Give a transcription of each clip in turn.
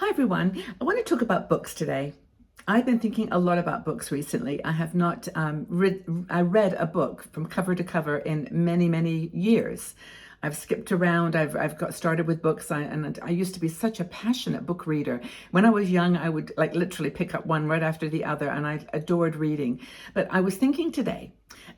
Hi everyone. I want to talk about books today. I've been thinking a lot about books recently. I have not read a book from cover to cover in many years. I've skipped around. I've got started with books, and I used to be such a passionate book reader. When I was young, I would like literally pick up one right after the other, and I adored reading. But I was thinking today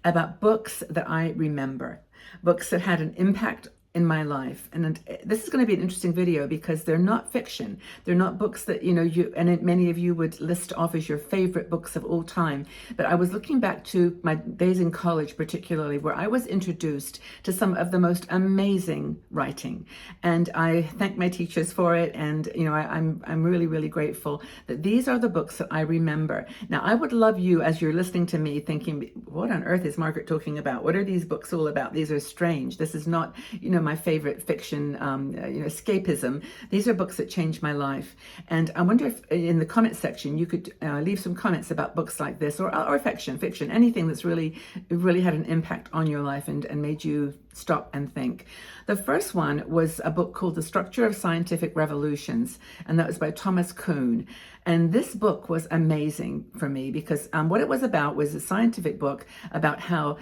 about books that I remember, books that had an impact in my life. And this is going to be an interesting video because they're not fiction. They're not books that, many of you would list off as your favorite books of all time. But I was looking back to my days in college, particularly, where I was introduced to some of the most amazing writing. And I thank my teachers for it. And, I'm really grateful that these are the books that I remember. Now, I would love you, as you're listening to me, thinking, what on earth is Margaret talking about? What are these books all about? These are strange. This is not, my favorite fiction, escapism. These are books that changed my life. And I wonder if in the comment section you could leave some comments about books like this or fiction, anything that's really had an impact on your life and made you stop and think. The first one was a book called The Structure of Scientific Revolutions, and that was by Thomas Kuhn. And this book was amazing for me because what it was about was a scientific book about how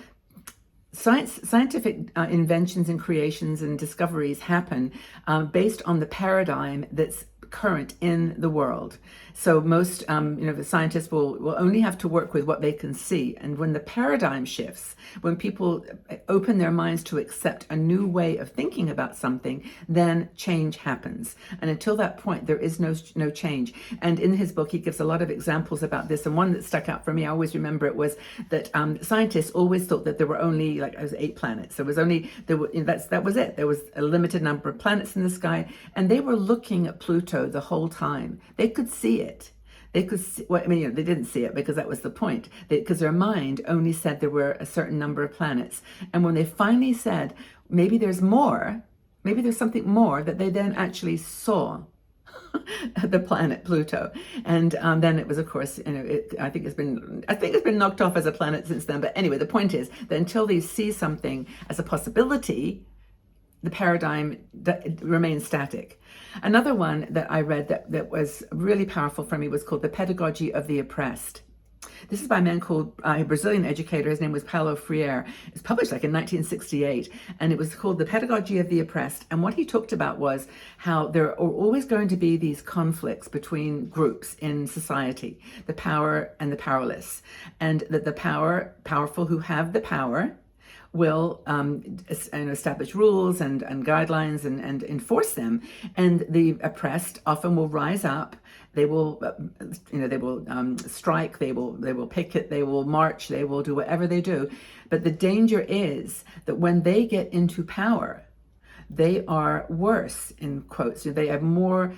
scientific inventions and creations and discoveries happen based on the paradigm that's current in the world. So most, the scientists will only have to work with what they can see. And when the paradigm shifts, when people open their minds to accept a new way of thinking about something, then change happens. And until that point, there is no change. And in his book, he gives a lot of examples about this. And one that stuck out for me, I always remember it, was that scientists always thought that there were only 8 planets. That was it. There was a limited number of planets in the sky, and they were looking at Pluto the whole time. They could see it. They could see, they didn't see it because that was the point. Because their mind only said there were a certain number of planets. And when they finally said, maybe there's more, maybe there's something more, that they then actually saw the planet Pluto. And then it was, of course, I think it's been knocked off as a planet since then. But anyway, the point is that until they see something as a possibility, the paradigm remains static. Another one that I read that was really powerful for me was called The Pedagogy of the Oppressed. This is by a man called, a Brazilian educator. His name was Paulo Friere. It was published in 1968, and it was called The Pedagogy of the Oppressed. And what he talked about was how there are always going to be these conflicts between groups in society, the power and the powerless, and that the powerful who have the power will establish rules and guidelines and enforce them, and the oppressed often will rise up. They will, strike. They will picket. They will march. They will do whatever they do. But the danger is that when they get into power, they are worse, in quotes. They have more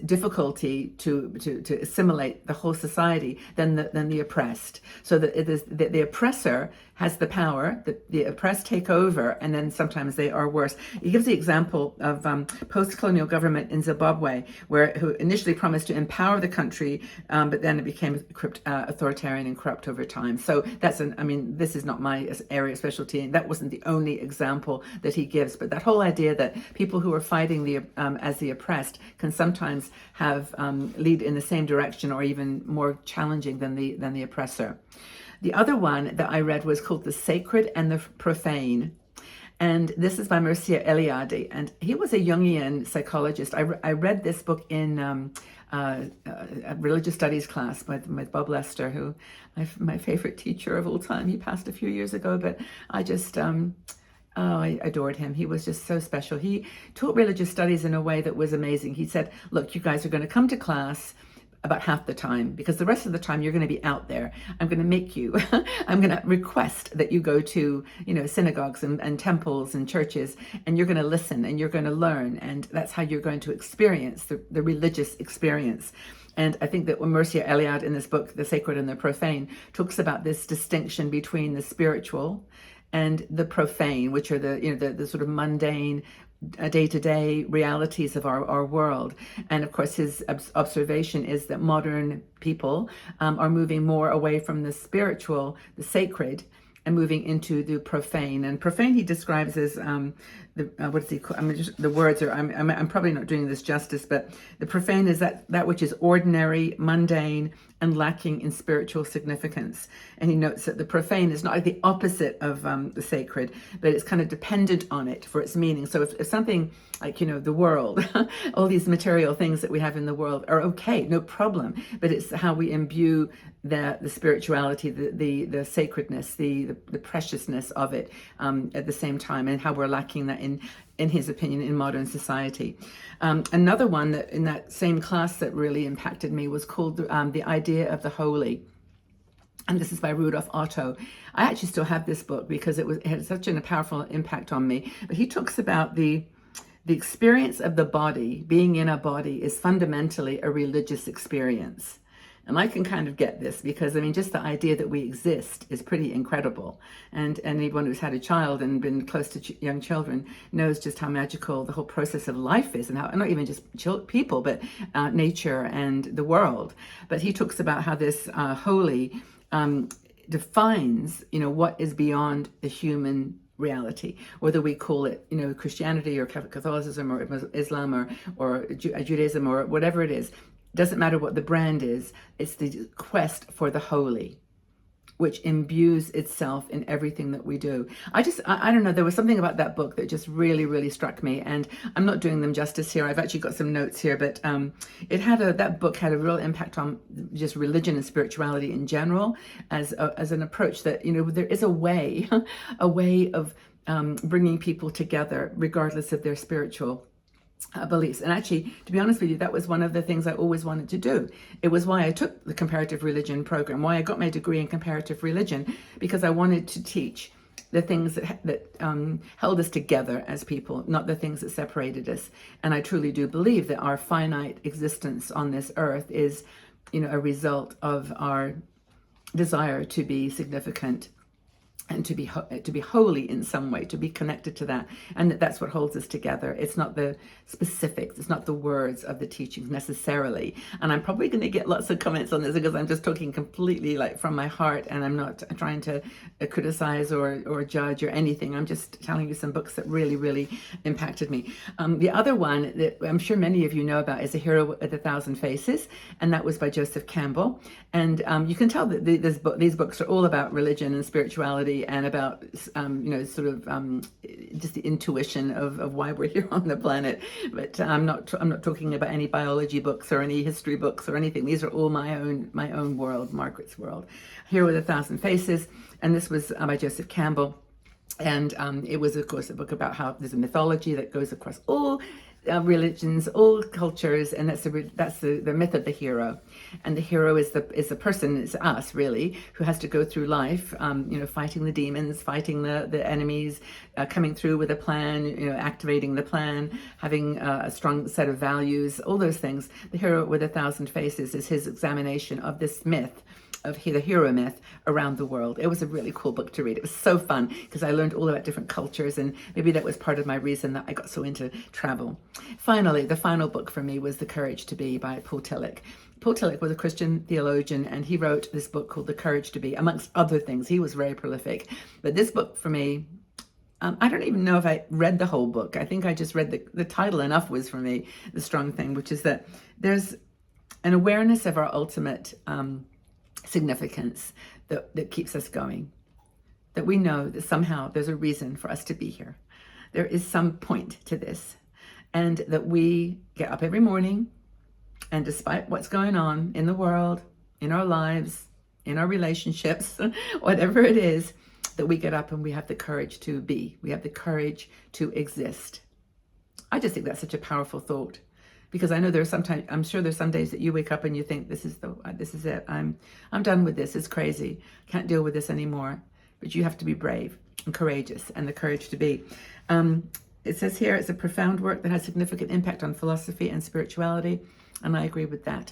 difficulty to assimilate the whole society than the oppressed. So that it is the oppressor has the power, the oppressed take over, and then sometimes they are worse. He gives the example of post-colonial government in Zimbabwe, who initially promised to empower the country, but then it became authoritarian and corrupt over time. So this is not my area of specialty, and that wasn't the only example that he gives. But that whole idea that people who are fighting as the oppressed can sometimes have lead in the same direction or even more challenging than the oppressor. The other one that I read was called The Sacred and the Profane. And this is by Mircea Eliade. And he was a Jungian psychologist. I read this book in a religious studies class with Bob Lester, who my favorite teacher of all time. He passed a few years ago, but I just... I adored him. He was just so special. He taught religious studies in a way that was amazing. He said, look, you guys are going to come to class about half the time, because the rest of the time you're going to be out there. I'm going to make you, I'm going to request that you go to, synagogues and temples and churches, and you're going to listen and you're going to learn. And that's how you're going to experience the religious experience. And I think that when Mircea Eliade in this book, The Sacred and the Profane, talks about this distinction between the spiritual and the profane, which are the sort of mundane, day-to-day realities of our world. And of course, his observation is that modern people are moving more away from the spiritual, the sacred, and moving into the profane. And profane he describes as what does he call? I mean, just the words are. I'm probably not doing this justice, but the profane is that which is ordinary, mundane, and lacking in spiritual significance. And he notes that the profane is not like the opposite of the sacred, but it's kind of dependent on it for its meaning. So if something like, the world, all these material things that we have in the world are okay, no problem, but it's how we imbue the spirituality, the sacredness, the preciousness of it at the same time, and how we're lacking that in his opinion, in modern society. Another one that in that same class that really impacted me was called The Idea of the Holy. And this is by Rudolph Otto. I actually still have this book because it had such a powerful impact on me. But he talks about the experience of the body, being in a body, is fundamentally a religious experience. And I can kind of get this because, I mean, just the idea that we exist is pretty incredible. And anyone who's had a child and been close to young children knows just how magical the whole process of life is, and how, not even just people, but nature and the world. But he talks about how this holy defines, what is beyond the human reality, whether we call it, Christianity or Catholicism or Islam or Judaism or whatever it is. Doesn't matter what the brand is, it's the quest for the holy, which imbues itself in everything that we do. I don't know, there was something about that book that just really, really struck me, and I'm not doing them justice here. I've actually got some notes here, but that book had a real impact on just religion and spirituality in general, as an approach that, there is a way of bringing people together regardless of their spiritual beliefs. And actually, to be honest with you, that was one of the things I always wanted to do. It was why I took the comparative religion program, why I got my degree in comparative religion, because I wanted to teach the things that held us together as people, not the things that separated us. And I truly do believe that our finite existence on this earth is, a result of our desire to be significant and to be holy in some way, to be connected to that, and that's what holds us together. It's not the specifics, it's not the words of the teachings necessarily. And I'm probably going to get lots of comments on this because I'm just talking completely like from my heart, and I'm not trying to criticize or judge or anything. I'm just telling you some books that really, really impacted me. The other one that I'm sure many of you know about is A Hero with a Thousand Faces, and that was by Joseph Campbell. And you can tell that these books are all about religion and spirituality, and about just the intuition of why we're here on the planet. But I'm not talking about any biology books or any history books or anything. These are all my own world, Margaret's world. Hero with a Thousand Faces, and this was by Joseph Campbell. And it was, of course, a book about how there's a mythology that goes across all religions, all cultures, and that's the myth of the hero. And the hero is the person, it's us really, who has to go through life, fighting the demons, fighting the enemies, coming through with a plan, activating the plan, having a strong set of values, all those things. The Hero with a Thousand Faces is his examination of this myth, of the hero myth around the world. It was a really cool book to read. It was so fun because I learned all about different cultures, and maybe that was part of my reason that I got so into travel. Finally, the final book for me was The Courage to Be by Paul Tillich. Paul Tillich was a Christian theologian, and he wrote this book called The Courage to Be, amongst other things. He was very prolific. But this book for me, I don't even know if I read the whole book. I think I just read the title enough was for me the strong thing, which is that there's an awareness of our ultimate significance that keeps us going, that we know that somehow there's a reason for us to be here. There is some point to this, and that we get up every morning, and despite what's going on in the world, in our lives, in our relationships, whatever it is, that we get up and we have the courage to be, we have the courage to exist. I just think that's such a powerful thought. Because I know I'm sure there's some days that you wake up and you think, this is it. I'm done with this. It's crazy. Can't deal with this anymore. But you have to be brave and courageous, and the courage to be. It says here, it's a profound work that has significant impact on philosophy and spirituality, and I agree with that.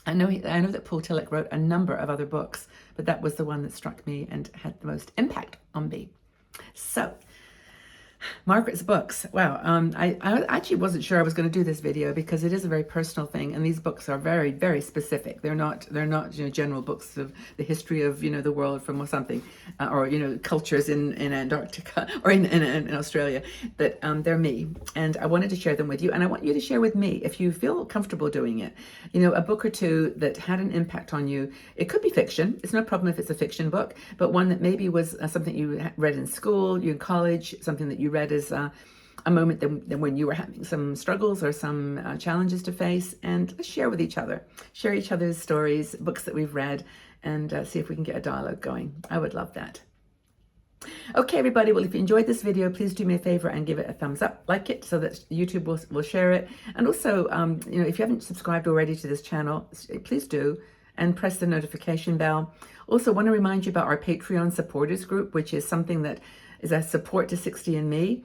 I know that Paul Tillich wrote a number of other books, but that was the one that struck me and had the most impact on me. So, Margaret's books. Wow. I actually wasn't sure I was going to do this video because it is a very personal thing, and these books are very, very specific. They're not general books of the history of the world from or something, or cultures in Antarctica or in Australia. But they're me, and I wanted to share them with you, and I want you to share with me if you feel comfortable doing it. A book or two that had an impact on you. It could be fiction. It's no problem if it's a fiction book, but one that maybe was something you read in school, you in college, something that you read as a moment that when you were having some struggles or some challenges to face, and let's share with each other, share each other's stories, books that we've read, and see if we can get a dialogue going. I would love that. Okay, everybody, well, if you enjoyed this video, please do me a favor and give it a thumbs up, like it, so that YouTube will share it. And also, if you haven't subscribed already to this channel, please do, and press the notification bell. Also, want to remind you about our Patreon supporters group, which is something that is a support to 60andMe.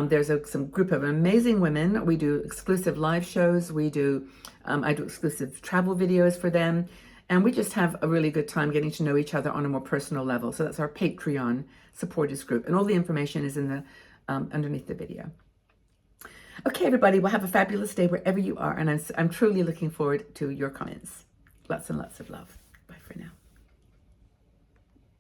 There's some group of amazing women. We do exclusive live shows. I do exclusive travel videos for them. And we just have a really good time getting to know each other on a more personal level. So that's our Patreon supporters group. And all the information is in the underneath the video. Okay, everybody, well, have a fabulous day wherever you are. And I'm truly looking forward to your comments. Lots and lots of love. Bye for now.